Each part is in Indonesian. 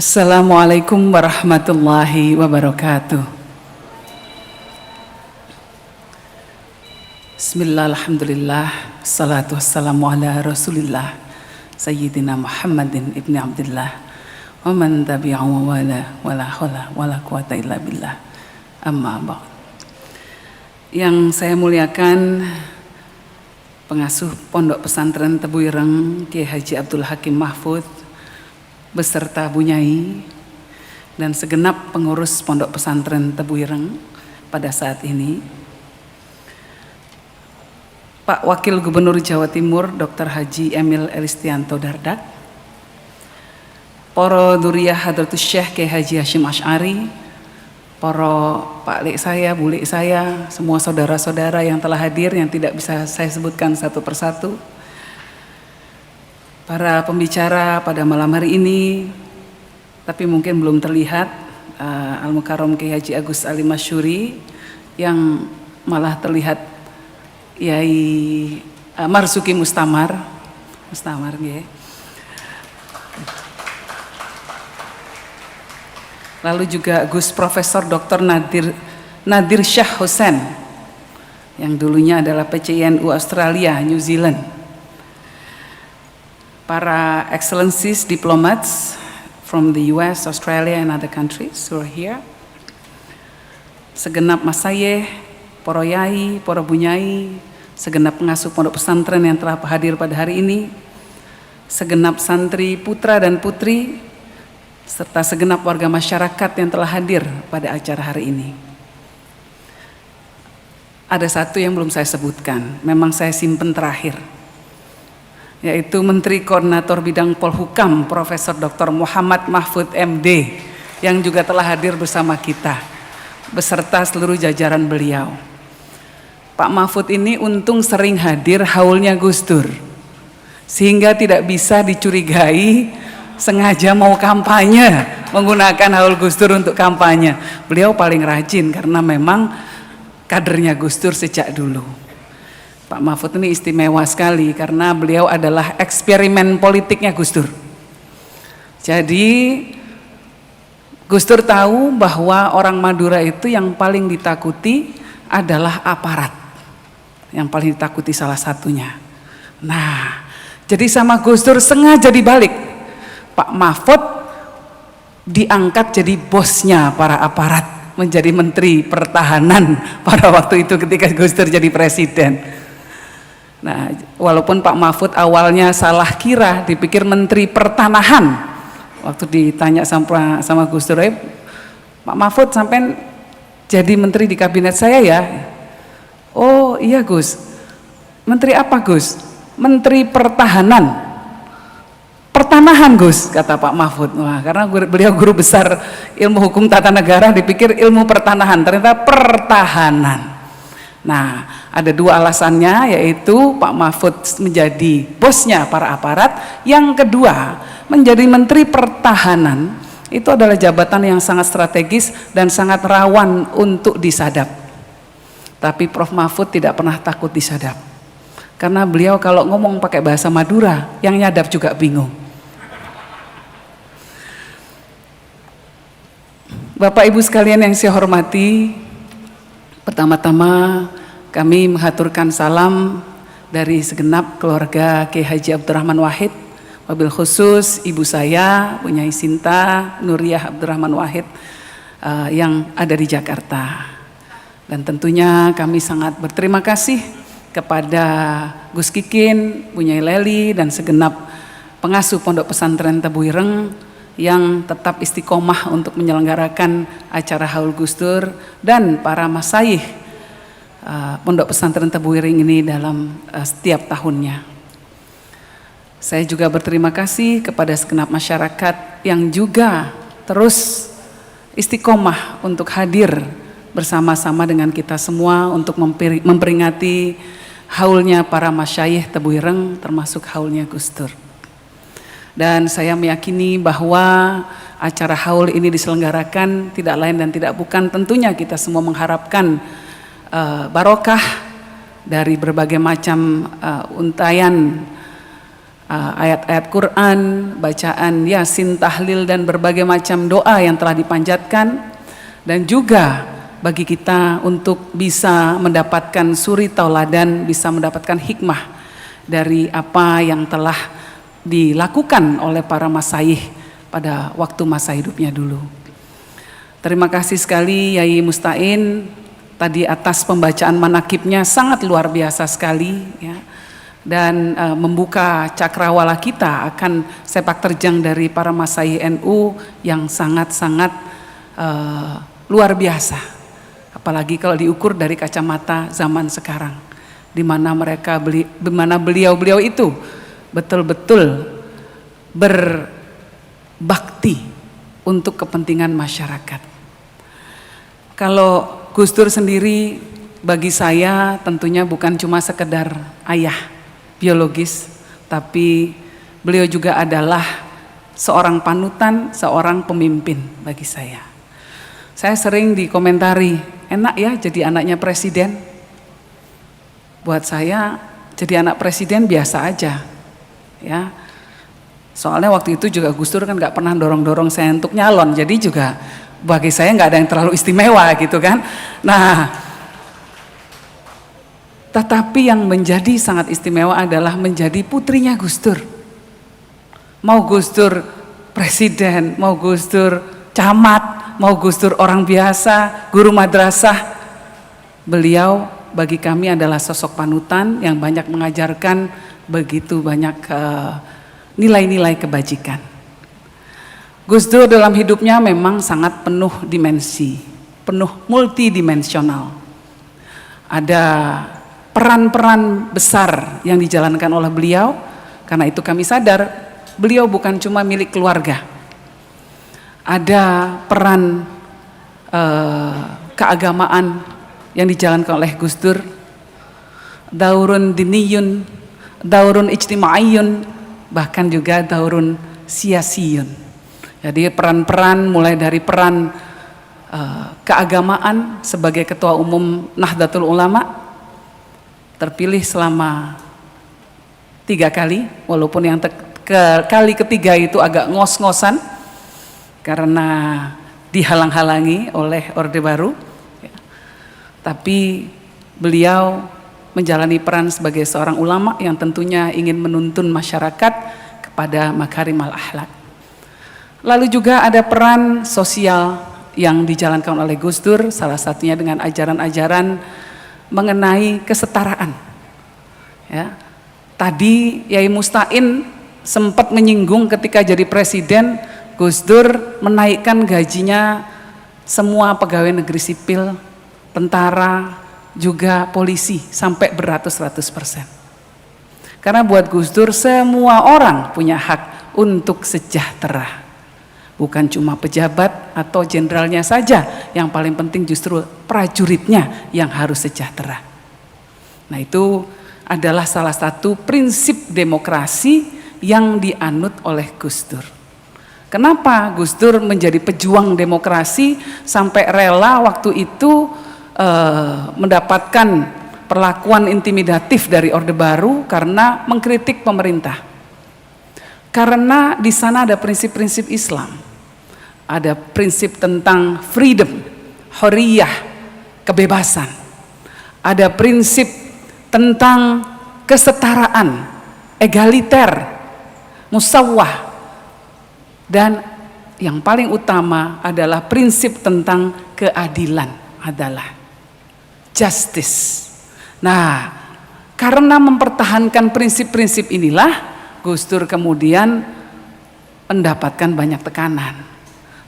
Assalamualaikum warahmatullahi wabarakatuh. Bismillah, alhamdulillah, salatu wassalamu ala rasulillah Sayyidina Muhammadin ibni Abdillah wa man tabi'ahu wa la hawla wa la quwata illa billah, amma ba'd. Yang saya muliakan pengasuh Pondok Pesantren Tebu Ireng Kiai Haji Abdul Hakim Mahfud beserta Bu Nyai dan segenap pengurus Pondok Pesantren Tebu Ireng pada saat ini, Pak Wakil Gubernur Jawa Timur Dr. Haji Emil Elistianto Dardak, para duriyah Hadratus Syekh Kiai Haji Hashim Asy'ari, para Pak Lek saya, Bu Lek saya, semua saudara-saudara yang telah hadir yang tidak bisa saya sebutkan satu persatu, para pembicara pada malam hari ini, tapi mungkin belum terlihat, Al-Mukarram Kiai Haji Agus Ali Masyuri, yang malah terlihat Yai Marzuki Mustamar ya. Lalu juga Gus Profesor Dr. Nadir Shah Hussain, yang dulunya adalah PCINU Australia, New Zealand. Para excellencies, diplomats from the US, Australia and other countries who are here. Segenap masayih, para yai, para bunyai, segenap pengasuh pondok pesantren yang telah hadir pada hari ini, segenap santri putra dan putri, serta segenap warga masyarakat yang telah hadir pada acara hari ini. Ada satu yang belum saya sebutkan, memang saya simpen terakhir, yaitu Menteri Koordinator Bidang Polhukam Profesor Dr. Muhammad Mahfud MD, yang juga telah hadir bersama kita beserta seluruh jajaran beliau. Pak Mahfud ini untung sering hadir haulnya Gus Dur, sehingga tidak bisa dicurigai sengaja mau kampanye menggunakan haul Gus Dur untuk kampanye. Beliau paling rajin karena memang kadernya Gus Dur sejak dulu. Pak Mahfud ini istimewa sekali karena beliau adalah eksperimen politiknya Gus Dur. Jadi Gus Dur tahu bahwa orang Madura itu yang paling ditakuti adalah aparat, yang paling ditakuti salah satunya. Nah, jadi sama Gus Dur sengaja dibalik, Pak Mahfud diangkat jadi bosnya para aparat, menjadi Menteri Pertahanan pada waktu itu ketika Gus Dur jadi presiden. Nah, walaupun Pak Mahfud awalnya salah kira, dipikir Menteri Pertanahan. Waktu ditanya sama Gus Dur, Pak Mahfud sampai jadi menteri di kabinet saya ya? Oh iya Gus, menteri apa Gus? Menteri Pertahanan. Pertanahan Gus, kata Pak Mahfud. Wah, karena beliau guru besar ilmu hukum tata negara, dipikir ilmu pertanahan, ternyata pertahanan. Nah, ada dua alasannya, yaitu Pak Mahfud menjadi bosnya para aparat, yang kedua menjadi Menteri Pertahanan. Itu adalah jabatan yang sangat strategis dan sangat rawan untuk disadap. Tapi Prof. Mahfud tidak pernah takut disadap, karena beliau kalau ngomong pakai bahasa Madura, yang nyadap juga bingung. Bapak Ibu sekalian yang saya hormati, pertama-tama kami mengaturkan salam dari segenap keluarga Kiai Haji Abdurrahman Wahid, wabil khusus ibu saya, Bu Nyai Sinta Nuriyah Abdurrahman Wahid yang ada di Jakarta. Dan tentunya kami sangat berterima kasih kepada Gus Kikin, Bu Nyai Leli, dan segenap pengasuh Pondok Pesantren Tebu Ireng yang tetap istiqomah untuk menyelenggarakan acara haul Gus Dur, dan para masyayikh Pondok Pesantren Tebu Ireng ini dalam setiap tahunnya. Saya juga berterima kasih kepada segenap masyarakat yang juga terus istiqomah untuk hadir bersama-sama dengan kita semua untuk memperingati haulnya para masyayikh Tebu Ireng, termasuk haulnya Gus Dur. Dan saya meyakini bahwa acara haul ini diselenggarakan tidak lain dan tidak bukan, tentunya kita semua mengharapkan barokah dari berbagai macam untayan ayat-ayat Quran, bacaan Yasin, tahlil dan berbagai macam doa yang telah dipanjatkan, dan juga bagi kita untuk bisa mendapatkan suri tauladan, bisa mendapatkan hikmah dari apa yang telah dilakukan oleh para masyayikh pada waktu masa hidupnya dulu. Terima kasih sekali Yai Mustain tadi atas pembacaan manakibnya, sangat luar biasa sekali ya, dan membuka cakrawala kita akan sepak terjang dari para masyayikh NU yang sangat-sangat luar biasa, apalagi kalau diukur dari kacamata zaman sekarang, di mana beliau-beliau itu betul-betul berbakti untuk kepentingan masyarakat. Kalau Gus Dur sendiri bagi saya tentunya bukan cuma sekedar ayah biologis, tapi beliau juga adalah seorang panutan, seorang pemimpin bagi saya. Saya sering dikomentari, enak ya jadi anaknya presiden. Buat saya jadi anak presiden biasa aja ya. Soalnya waktu itu juga Gus Dur kan nggak pernah dorong-dorong saya untuk nyalon, jadi juga bagi saya nggak ada yang terlalu istimewa gitu kan. Nah, tetapi yang menjadi sangat istimewa adalah menjadi putrinya Gus Dur. Mau Gus Dur presiden, mau Gus Dur camat, mau Gus Dur orang biasa, guru madrasah, beliau bagi kami adalah sosok panutan yang banyak mengajarkan begitu banyak nilai-nilai kebajikan. Gus Dur dalam hidupnya memang sangat penuh dimensi, penuh multidimensional. Ada peran-peran besar yang dijalankan oleh beliau, karena itu kami sadar beliau bukan cuma milik keluarga. Ada peran keagamaan yang dijalankan oleh Gus Dur, daurun diniyun, daurun ijtimaiyun, bahkan juga daurun siyasiyun. Jadi peran-peran mulai dari peran keagamaan sebagai Ketua Umum Nahdlatul Ulama, terpilih selama 3 kali, walaupun yang kali ketiga itu agak ngos-ngosan karena dihalang-halangi oleh Orde Baru, tapi beliau menjalani peran sebagai seorang ulama yang tentunya ingin menuntun masyarakat kepada makarimal akhlak. Lalu juga ada peran sosial yang dijalankan oleh Gus Dur, salah satunya dengan ajaran-ajaran mengenai kesetaraan. Ya. Tadi Yai Mustain sempat menyinggung ketika jadi presiden, Gus Dur menaikkan gajinya semua pegawai negeri sipil, tentara, juga polisi sampai beratus-ratus%. Karena buat Gus Dur semua orang punya hak untuk sejahtera. Bukan cuma pejabat atau jenderalnya saja, yang paling penting justru prajuritnya yang harus sejahtera. Nah, itu adalah salah satu prinsip demokrasi yang dianut oleh Gus Dur. Kenapa Gus Dur menjadi pejuang demokrasi sampai rela waktu itu mendapatkan perlakuan intimidatif dari Orde Baru karena mengkritik pemerintah? Karena di sana ada prinsip-prinsip Islam. Ada prinsip tentang freedom, hurriyah, kebebasan. Ada prinsip tentang kesetaraan, egaliter, musawwah. Dan yang paling utama adalah prinsip tentang keadilan, adalah justice. Nah, karena mempertahankan prinsip-prinsip inilah Gus Dur kemudian mendapatkan banyak tekanan.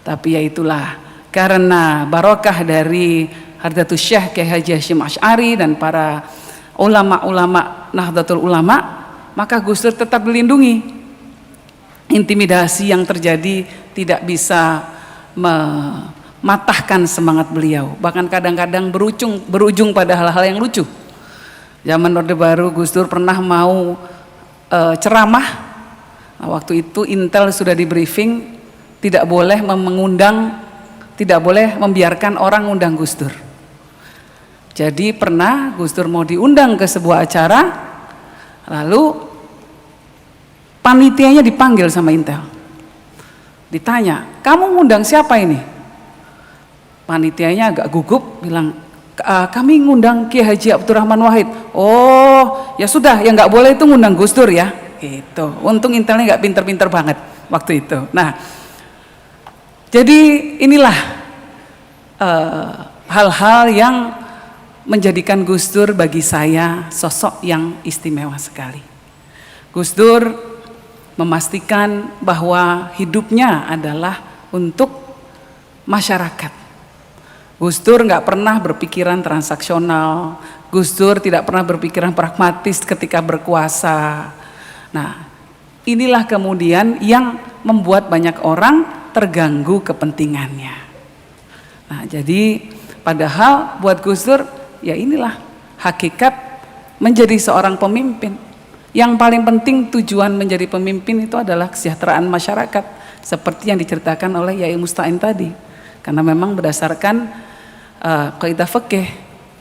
Tapi ya itulah, karena barokah dari Hardatus Syekh Kiai Haji Hasyim Asy'ari dan para ulama-ulama Nahdlatul Ulama, maka Gus Dur tetap dilindungi. Intimidasi yang terjadi tidak bisa mematahkan semangat beliau, bahkan kadang-kadang berujung pada hal-hal yang lucu. Zaman Orde Baru Gus Dur pernah mau ceramah. Nah, waktu itu Intel sudah di briefing, tidak boleh mengundang, tidak boleh membiarkan orang undang Gus Dur. Jadi pernah Gus Dur mau diundang ke sebuah acara, lalu Panitianya dipanggil sama Intel. Ditanya, kamu ngundang siapa ini? Panitianya agak gugup, bilang, kami ngundang Kiai Haji Abdurrahman Wahid. Oh, ya sudah, yang nggak boleh itu ngundang Gus Dur ya. Gitu. Untung Intelnya nggak pinter-pinter banget waktu itu. Nah, jadi inilah hal-hal yang menjadikan Gus Dur bagi saya sosok yang istimewa sekali. Gus Dur memastikan bahwa hidupnya adalah untuk masyarakat. Gus Dur nggak pernah berpikiran transaksional. Gus Dur tidak pernah berpikiran pragmatis ketika berkuasa. Nah, inilah kemudian yang membuat banyak orang terganggu kepentingannya. Nah, jadi padahal buat Gus Dur, ya inilah hakikat menjadi seorang pemimpin. Yang paling penting tujuan menjadi pemimpin itu adalah kesejahteraan masyarakat, seperti yang diceritakan oleh Yai Musta'in tadi. Karena memang berdasarkan kaidah fikih,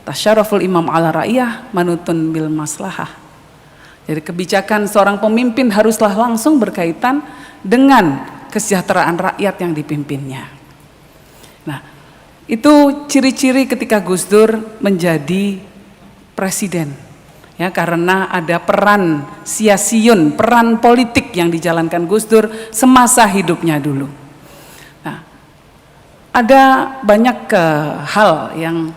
tasyaruful imam ala ra'iyah manutun bil maslahah. Jadi kebijakan seorang pemimpin haruslah langsung berkaitan dengan kesejahteraan rakyat yang dipimpinnya. Nah, itu ciri-ciri ketika Gus Dur menjadi presiden. Ya, karena ada peran sia-siun, peran politik yang dijalankan Gus Dur semasa hidupnya dulu. Nah, ada banyak hal yang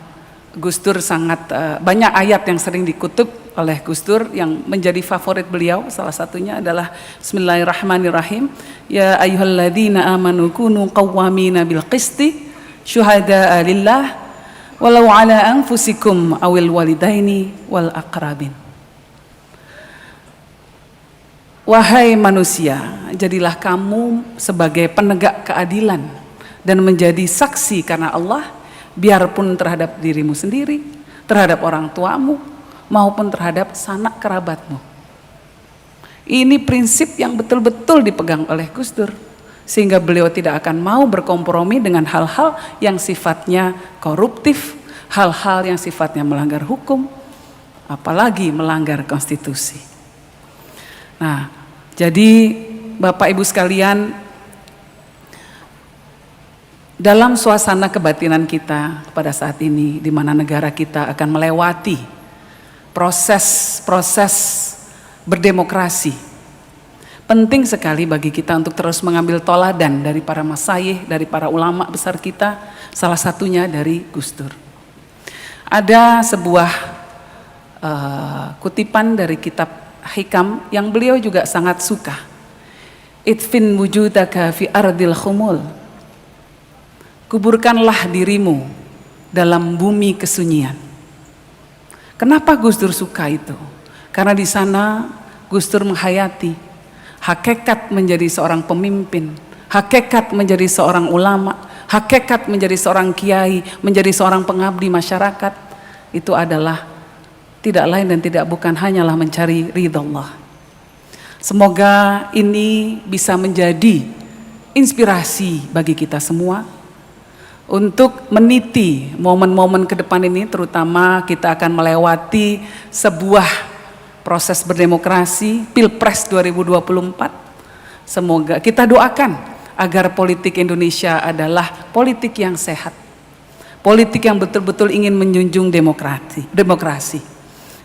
Gus Dur sangat banyak ayat yang sering dikutip oleh Gus Dur yang menjadi favorit beliau. Salah satunya adalah Bismillahirrahmanirrahim. Ya ayyuhalladzina amanu kunu qawwamina bil qisti syuhada'a lillah walau ala anfusikum awil walidaini wal aqrabin. Wahai manusia, jadilah kamu sebagai penegak keadilan dan menjadi saksi karena Allah, biarpun terhadap dirimu sendiri, terhadap orang tuamu, maupun terhadap sanak kerabatmu. Ini prinsip yang betul-betul dipegang oleh Gus Dur, sehingga beliau tidak akan mau berkompromi dengan hal-hal yang sifatnya koruptif, hal-hal yang sifatnya melanggar hukum, apalagi melanggar konstitusi. Nah, jadi Bapak Ibu sekalian, dalam suasana kebatinan kita pada saat ini, di mana negara kita akan melewati proses berdemokrasi, penting sekali bagi kita untuk terus mengambil toladan dari para masyayikh, dari para ulama besar kita, salah satunya dari Gus Dur. Ada sebuah kutipan dari kitab Hikam yang beliau juga sangat suka. Idfin wujudaka fi ardil khumul. Kuburkanlah dirimu dalam bumi kesunyian. Kenapa Gus Dur suka itu? Karena di sana Gus Dur menghayati hakikat menjadi seorang pemimpin, hakikat menjadi seorang ulama, hakikat menjadi seorang kiai, menjadi seorang pengabdi masyarakat, itu adalah tidak lain dan tidak bukan hanyalah mencari ridha Allah. Semoga ini bisa menjadi inspirasi bagi kita semua untuk meniti momen-momen ke depan ini, terutama kita akan melewati sebuah proses berdemokrasi, Pilpres 2024. Semoga kita doakan agar politik Indonesia adalah politik yang sehat, politik yang betul-betul ingin menjunjung demokrasi,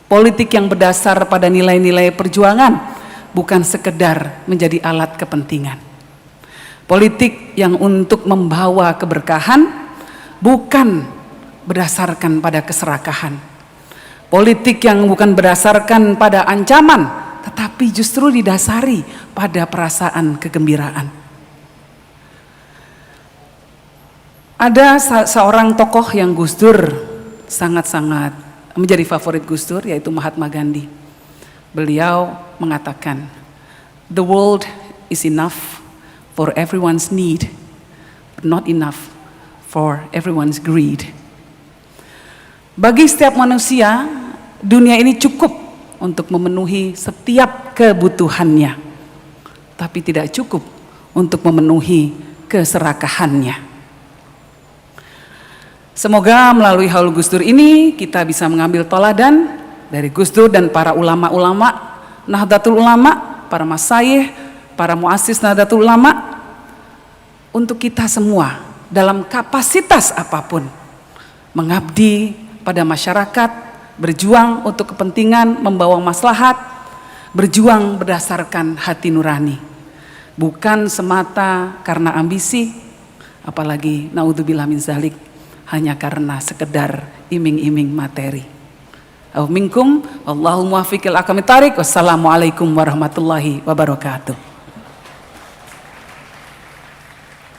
politik yang berdasar pada nilai-nilai perjuangan, bukan sekedar menjadi alat kepentingan. Politik yang untuk membawa keberkahan, bukan berdasarkan pada keserakahan. Politik yang bukan berdasarkan pada ancaman, tetapi justru didasari pada perasaan kegembiraan. Ada seorang tokoh yang Gus Dur sangat-sangat menjadi favorit Gus Dur, yaitu Mahatma Gandhi. Beliau mengatakan, "The world is enough for everyone's need, but not enough for everyone's greed." Bagi setiap manusia, dunia ini cukup untuk memenuhi setiap kebutuhannya, tapi tidak cukup untuk memenuhi keserakahannya. Semoga melalui haul Gus Dur ini kita bisa mengambil toladan dari Gus Dur dan para ulama-ulama Nahdlatul Ulama para masyayikh, para muassis Nahdlatul Ulama, untuk kita semua dalam kapasitas apapun mengabdi pada masyarakat, berjuang untuk kepentingan, membawa maslahat, berjuang berdasarkan hati nurani, bukan semata karena ambisi, apalagi naudzubillah min zalik, hanya karena sekedar iming-iming materi. Minkum wallahu muwaffiq ila aqwamit thariq. Wassalamualaikum warahmatullahi wabarakatuh.